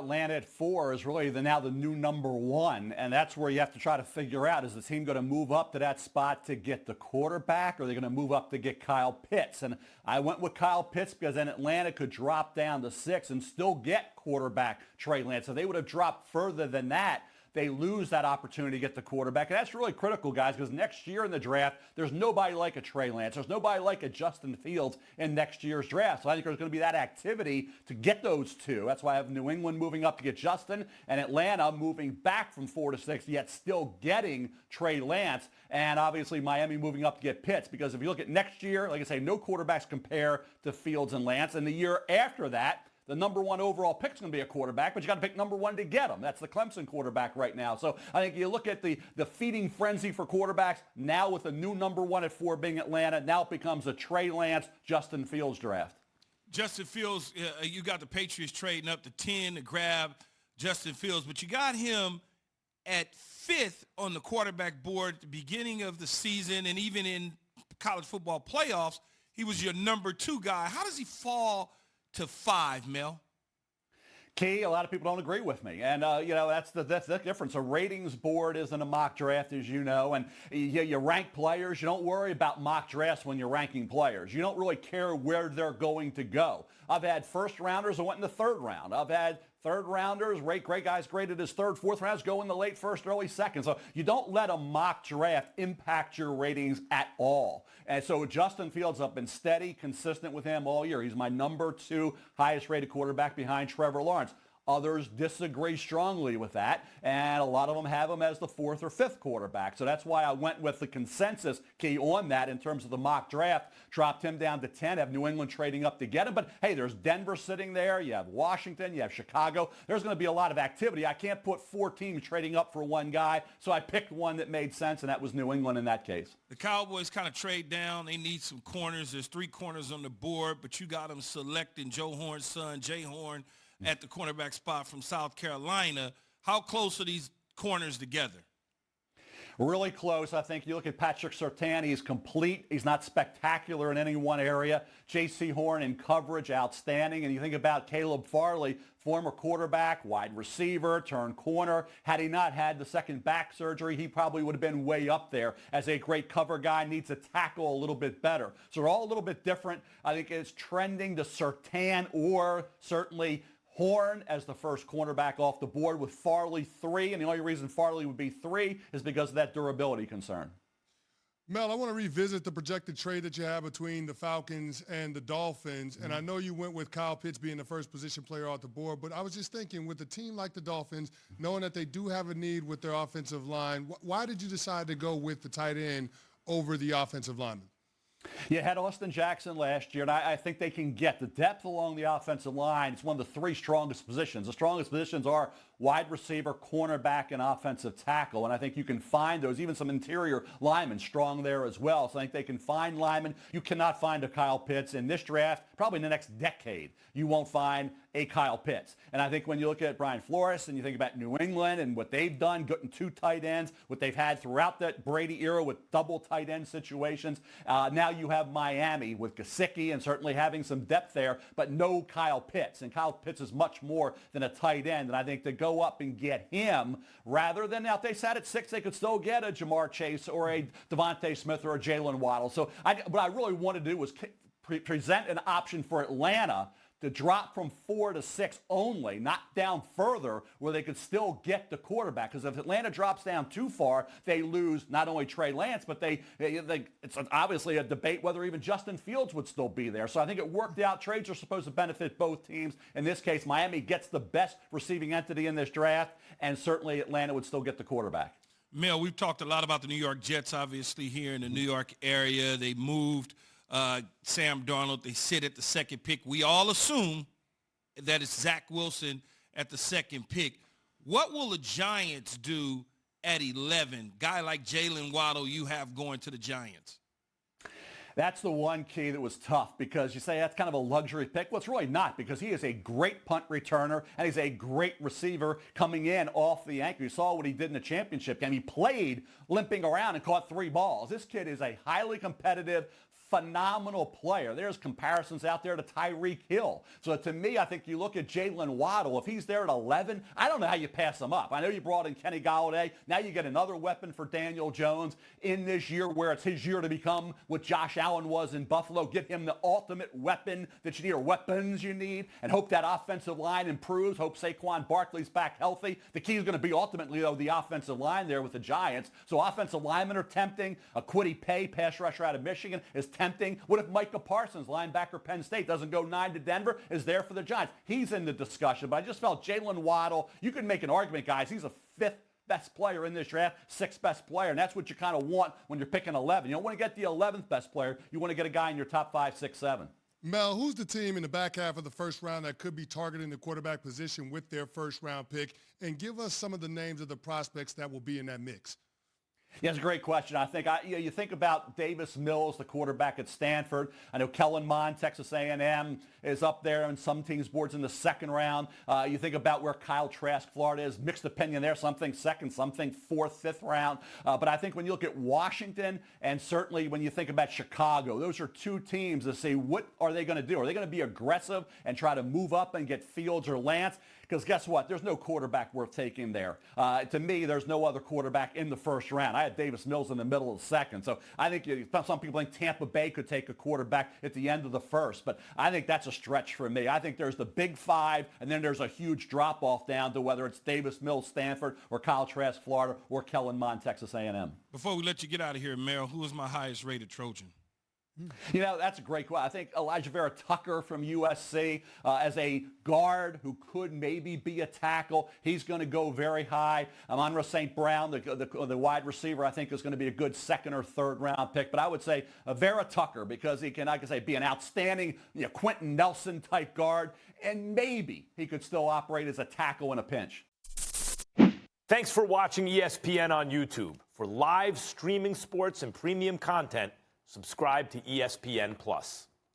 Atlanta at 4 is really now the new number 1, and that's where you have to try to figure out, is the team going to move up to that spot to get the quarterback, or are they going to move up to get Kyle Pitts? And I went with Kyle Pitts because then Atlanta could drop down to 6 and still get quarterback Trey Lance. So they would have dropped further than that. They lose that opportunity to get the quarterback. And that's really critical, guys, because next year in the draft, there's nobody like a Trey Lance. There's nobody like a Justin Fields in next year's draft. So I think there's going to be that activity to get those two. That's why I have New England moving up to get Justin and Atlanta moving back from 4 to 6, yet still getting Trey Lance. And obviously Miami moving up to get Pitts, because if you look at next year, like I say, no quarterbacks compare to Fields and Lance. And the year after that, the number 1 overall pick is going to be a quarterback, but you got to pick number 1 to get him. That's the Clemson quarterback right now. So I think you look at the feeding frenzy for quarterbacks now with the new number 1 at 4 being Atlanta. Now it becomes a Trey Lance, Justin Fields draft. Justin Fields, you got the Patriots trading up to 10 to grab Justin Fields, but you got him at 5th on the quarterback board at the beginning of the season, and even in college football playoffs, he was your number 2 guy. How does he fall to 5, Mel? Key, a lot of people don't agree with me. And, that's the difference. A ratings board isn't a mock draft, as you know. And you rank players. You don't worry about mock drafts when you're ranking players. You don't really care where they're going to go. I've had first rounders that went in the 3rd round. I've had third rounders, great guys graded as 3rd, 4th rounds, go in the late 1st, early 2nd. So you don't let a mock draft impact your ratings at all. And so Justin Fields have been steady, consistent with him all year. He's my number 2 highest rated quarterback behind Trevor Lawrence. Others disagree strongly with that, and a lot of them have him as the 4th or 5th quarterback. So that's why I went with the consensus key on that in terms of the mock draft. Dropped him down to 10, have New England trading up to get him. But, hey, there's Denver sitting there. You have Washington. You have Chicago. There's going to be a lot of activity. I can't put 4 teams trading up for one guy, so I picked one that made sense, and that was New England in that case. The Cowboys kind of trade down. They need some corners. There's 3 corners on the board, but you got them selecting Joe Horn's son, Jay Horn, at the cornerback spot from South Carolina. How close are these corners together? Really close. I think you look at Patrick Surtain, he's complete. He's not spectacular in any one area. J.C. Horn in coverage, outstanding. And you think about Caleb Farley, former quarterback, wide receiver, turned corner. Had he not had the second back surgery, he probably would have been way up there as a great cover guy, needs to tackle a little bit better. So they're all a little bit different. I think it's trending to Surtain or certainly Horn as the first cornerback off the board, with Farley 3. And the only reason Farley would be 3 is because of that durability concern. Mel, I want to revisit the projected trade that you have between the Falcons and the Dolphins. And I know you went with Kyle Pitts being the first position player off the board, but I was just thinking, with a team like the Dolphins, knowing that they do have a need with their offensive line, why did you decide to go with the tight end over the offensive lineman? You had Austin Jackson last year, and I think they can get the depth along the offensive line. It's one of the 3 strongest positions. The strongest positions are wide receiver, cornerback, and offensive tackle. And I think you can find those, even some interior linemen strong there as well. So I think they can find linemen. You cannot find a Kyle Pitts in this draft. Probably in the next decade, you won't find a Kyle Pitts. And I think when you look at Brian Flores and you think about New England and what they've done, getting 2 tight ends, what they've had throughout that Brady era with double tight end situations, now you have Miami with Gesicki and certainly having some depth there, but no Kyle Pitts. And Kyle Pitts is much more than a tight end. And I think to go up and get him rather than, now if they sat at 6, they could still get a Jamar Chase or a Devontae Smith or a Jalen Waddle. So what I really want to do was present an option for Atlanta to drop from 4 to 6 only, not down further, where they could still get the quarterback. Because if Atlanta drops down too far, they lose not only Trey Lance, but it's obviously a debate whether even Justin Fields would still be there. So I think it worked out. Trades are supposed to benefit both teams. In this case, Miami gets the best receiving entity in this draft, and certainly Atlanta would still get the quarterback. Mel, we've talked a lot about the New York Jets, obviously, here in the New York area. They moved Sam Darnold. They sit at the 2nd pick. We all assume that it's Zach Wilson at the 2nd pick. What will the Giants do at 11? Guy like Jalen Waddle you have going to the Giants. That's the one key that was tough, because you say that's kind of a luxury pick. Well, it's really not, because he is a great punt returner and he's a great receiver coming in off the ankle. You saw what he did in the championship game. He played limping around and caught 3 balls. This kid is a highly competitive, phenomenal player. There's comparisons out there to Tyreek Hill. So to me, I think you look at Jalen Waddle. If he's there at 11, I don't know how you pass him up. I know you brought in Kenny Golladay. Now you get another weapon for Daniel Jones in this year where it's his year to become what Josh Allen was in Buffalo. Get him the ultimate weapon that you need, or weapons you need, and hope that offensive line improves. Hope Saquon Barkley's back healthy. The key is going to be ultimately, though, the offensive line there with the Giants. So offensive linemen are tempting. A Kwity Paye, pass rusher out of Michigan, is tempting. What if Micah Parsons, linebacker Penn State, doesn't go 9 to Denver, is there for the Giants? He's in the discussion. But I just felt Jalen Waddle, you could make an argument, guys. He's a 5th best player in this draft, 6th best player, and that's what you kind of want when you're picking 11. You don't want to get the 11th best player. You want to get a guy in your top 5, 6, 7. Mel, who's the team in the back half of the first round that could be targeting the quarterback position with their first-round pick? And give us some of the names of the prospects that will be in that mix. Yeah, it's a great question. I think you think about Davis Mills, the quarterback at Stanford. I know Kellen Mond, Texas A&M, is up there on some teams' boards in the second round. You think about where Kyle Trask, Florida, is. Mixed opinion there. Something second, something 4th, 5th round. But I think when you look at Washington, and certainly when you think about Chicago, those are two teams that say, what are they going to do? Are they going to be aggressive and try to move up and get Fields or Lance? Because guess what? There's no quarterback worth taking there. To me, there's no other quarterback in the first round. I had Davis Mills in the middle of the second. So I think some people think Tampa Bay could take a quarterback at the end of the first. But I think that's a stretch for me. I think there's the big 5, and then there's a huge drop-off down to whether it's Davis Mills, Stanford, or Kyle Trask, Florida, or Kellen Mond, Texas A&M. Before we let you get out of here, Mel, who is my highest-rated Trojan? You know, that's a great question. I think Elijah Vera Tucker from USC as a guard who could maybe be a tackle. He's going to go very high. Amon-Ra St. Brown, the wide receiver, I think is going to be a good 2nd or 3rd round pick. But I would say Vera Tucker, because he can, be an outstanding Quentin Nelson type guard, and maybe he could still operate as a tackle in a pinch. Thanks for watching ESPN on YouTube. For live streaming sports and premium content, subscribe to ESPN+.